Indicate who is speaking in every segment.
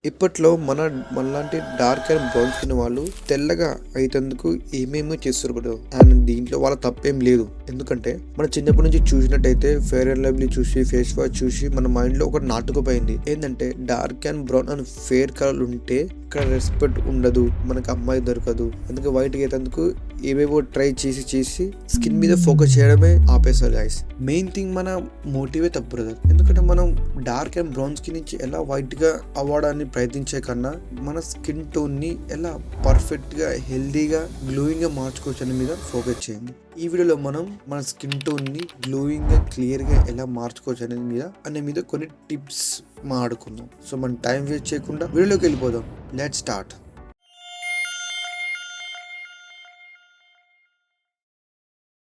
Speaker 1: ఇప్పట్లో మనలాంటి dark and brown skin వాళ్ళు తెల్లగా అయితందుకు ఏమేమో చేస్తారు బ్రో. అండ్ దీంట్లో వాళ్ళ తప్పేం లేదు. ఎందుకంటే మన చిన్నప్పటి నుంచి చూసినట్టయితే ఫెయిర్ అండ్ లవ్లీ చూసి ఫేస్ వాష్ చూసి మన మైండ్ లో ఒకటి నాటుకుపోయింది. ఏంటంటే dark and brown and fair colour ఉంటే ఇక్కడ రెస్పెక్ట్ ఉండదు, మనకు అమ్మాయి దొరకదు. అందుకే వైట్ అయ్యేందుకు ఏవేవో ట్రై చేసి స్కిన్ మీద ఫోకస్ చేయడమే ఆపేసారు గైస్. మెయిన్ థింగ్ మన మోటివే తప్పు బ్రదర్. ఎందుకంటే మనం డార్క్ అండ్ బ్రౌన్ స్కిన్ నుంచి ఎలా వైట్ గా అవ్వడాన్ని ప్రయత్నించే కన్నా మన స్కిన్ టోన్ ని ఎలా పర్ఫెక్ట్ గా హెల్దీగా గ్లోయింగ్ గా మార్చుకోవచ్చు అనే మీద ఫోకస్ చేయండి. ఈ వీడియోలో మనం మన స్కిన్ టోన్ ని గ్లోయింగ్ గా క్లియర్ గా ఎలా మార్చుకోవచ్చు అనే మీద కొన్ని టిప్స్ మాట్లాడుకుందాం. సో మనం టైం వేస్ట్ చేయకుండా వీడియోలోకి వెళ్ళిపోదాం. Let's start.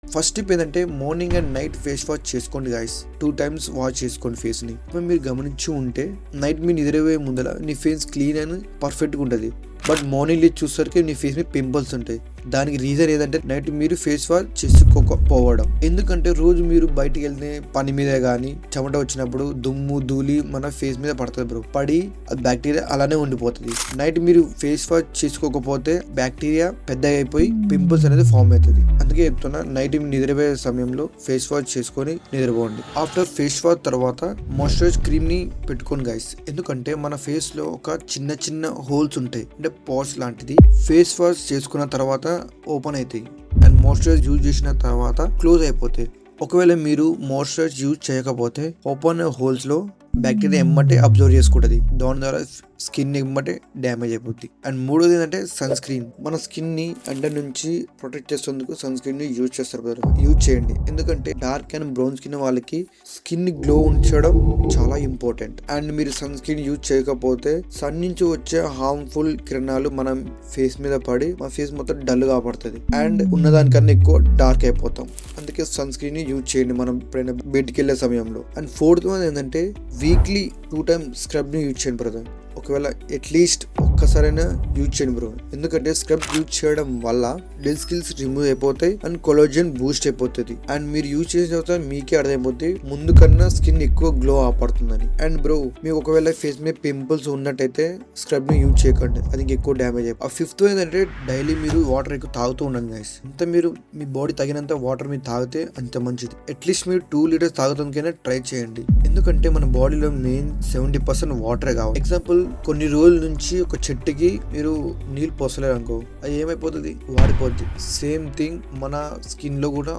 Speaker 1: ఫస్ట్ టిప్ ఏంటంటే morning and night face wash చేసుకోండి గైస్. 2 times వాష్ చేసుకోండి ఫేస్ ని. మీరు గమనించి ఉంటే నైట్ మీ నిద్రపోయే ముందర నీ ఫేస్ క్లీన్ అండ్ పర్ఫెక్ట్ గా ఉంటది. బట్ మార్నింగ్ లేచి చూసరికి నీ ఫేస్ మీద పింపుల్స్ ఉంటాయి. దానికి రీజన్ ఏంటంటే నైట్ మీరు ఫేస్ వాష్ చేసుకోకపోవడం. ఎందుకంటే రోజు మీరు బయటికి వెళ్తే పని మీద గానీ చెమట వచ్చినప్పుడు దుమ్ము ధూళి మన ఫేస్ మీద పడుతుంది బ్రో. పడి అది బ్యాక్టీరియా అలానే ఉండిపోతుంది. నైట్ మీరు ఫేస్ వాష్ చేసుకోకపోతే బ్యాక్టీరియా పెద్దగా అయిపోయి పింపుల్స్ అనేది ఫామ్ అవుతుంది. అందుకే చెప్తున్నా, నైట్ నిద్రపోయే సమయంలో ఫేస్ వాష్ చేసుకొని నిద్రపోండి. ఆఫ్టర్ ఫేస్ వాష్ తర్వాత మాయిశ్చరైజ్ క్రీమ్ ని పెట్టుకోండి గైస్. ఎందుకంటే మన ఫేస్ లో ఒక చిన్న హోల్స్ ఉంటాయి, అంటే పార్స్ లాంటిది. ఫేస్ వాష్ చేసుకున్న తర్వాత ఓపెన్ అవుతాయి అండ్ మాయిశ్చరైజ్ యూజ్ చేసిన తర్వాత క్లోజ్ అయిపోతాయి. ఒకవేళ మీరు మాయిశ్చరైజ్ యూజ్ చేయకపోతే ఓపెన్ హోల్స్ లో బ్యాక్టీరియా ఎమ్మటే అబ్జర్వ్ చేసుకుంటది. దాని ద్వారా స్కిన్ ఎమ్మటే డ్యామేజ్ అయిపోద్ది. అండ్ మూడోది ఏంటంటే సన్ స్క్రీన్. మన స్కిన్ ని ఎండ నుంచి ప్రొటెక్ట్ చేసేందుకు సన్ స్క్రీన్ ని యూజ్ చేస్తారు బ్రదర్. యూజ్ చేయండి. ఎందుకంటే డార్క్ అండ్ బ్రౌన్ స్కిన్ వాళ్ళకి స్కిన్ గ్లో ఉంచడం చాలా ఇంపార్టెంట్. అండ్ మీరు సన్ స్క్రీన్ యూజ్ చేయకపోతే సన్ నుంచి వచ్చే హార్మ్ఫుల్ కిరణాలు మనం ఫేస్ మీద పడి మన ఫేస్ మొత్తం డల్ గా పడుతుంది అండ్ ఉన్నదానికన్నా ఎక్కువ డార్క్ అయిపోతాం. అందుకే సన్ స్క్రీన్ ని యూజ్ చేయండి మనం ఎప్పుడైనా బయటికి వెళ్ళే సమయంలో. అండ్ ఫోర్త్ వన్ ఏంటంటే వీక్లీ 2 times స్క్రబ్ ని యూజ్ చేయండి బ్రదర్. ఒకవేళ అట్లీస్ట్ ఒక్కసారైనా యూజ్ చేయండి బ్రో. ఎందుకంటే స్క్రబ్ యూజ్ చేయడం వల్ల డెడ్ స్కిల్స్ రిమూవ్ అయిపోతాయి అండ్ కొలాజన్ బూస్ట్ అయిపోతుంది. అండ్ మీరు యూజ్ చేసిన తర్వాత మీకే అర్థమైపోతుంది ముందు కన్నా స్కిన్ ఎక్కువ గ్లో ఆపడుతుందని. అండ్ బ్రో మీకు ఒకవేళ ఫేస్ మీద పింపుల్స్ ఉన్నట్టయితే స్క్రబ్ ని యూజ్ చేయకండి, అది ఎక్కువ డ్యామేజ్ అయిపోయి. ఆ ఫిఫ్త్ ఏంటంటే డైలీ మీరు వాటర్ ఎక్కువ తాగుతూ ఉండండి గైస్. అంత మీరు మీ బాడీ తగినంత వాటర్ మీరు తాగితే అంత మంచిది. అట్లీస్ట్ మీరు 2 liters తాగుతానికైనా ట్రై చేయండి. ఎందుకంటే మన బాడీలో మెయిన్ 70% వాటరే కావాలి. ఎగ్జాంపుల్ కొన్ని రోజుల నుంచి ఒక చెట్టుకి మీరు నీళ్ళు పోసలేరు అనుకో, అది ఏమైపోతుంది, వాడిపోద్ది. సేమ్ థింగ్ మన స్కిన్ లో కూడా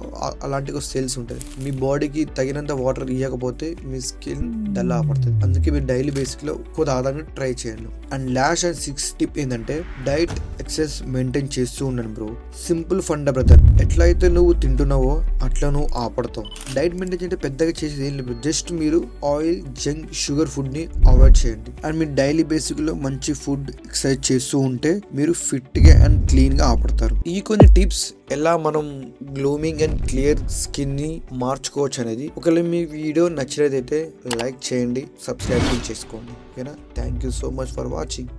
Speaker 1: అలాంటి సెల్స్ ఉంటాయి. మీ బాడీకి తగినంత వాటర్ ఇవ్వకపోతే మీ స్కిన్ డల్ ఆపడుతుంది. అందుకే మీరు డైలీ బేసిక్ లో ఎక్కువ తాగడానికి ట్రై చేయండి. And last and 6th tip ఏంటంటే డైట్ ఎక్సెస్ మెయింటైన్ చేస్తూ ఉండండి బ్రో. Simple funda brother. ఎట్లయితే నువ్వు తింటున్నావో అట్లా నువ్వు ఆపడతావు. డైట్ మెయింటైన్ చేస్తే పెద్దగా చేసేది ఏం లేదు. జస్ట్ మీరు ఆయిల్, జంక్, షుగర్ ఫుడ్ ని అవాయిడ్ చేయండి. అండ్ మీరు డైలీ బేసిక్ లో మంచి ఫుడ్, ఎక్సర్సైజ్ చేస్తూ ఉంటే మీరు ఫిట్ గా అండ్ క్లీన్ గా ఆపడతారు. ఈ కొన్ని టిప్స్ ఎలా మనం గ్లోమింగ్ అండ్ క్లియర్ స్కిన్ ని మార్చుకోవచ్చు అనేది. ఒకవేళ మీ వీడియో నచ్చినదైతే లైక్ చేయండి, సబ్స్క్రైబ్ చేసుకోండి. ఓకేనా? Thank you so much for watching.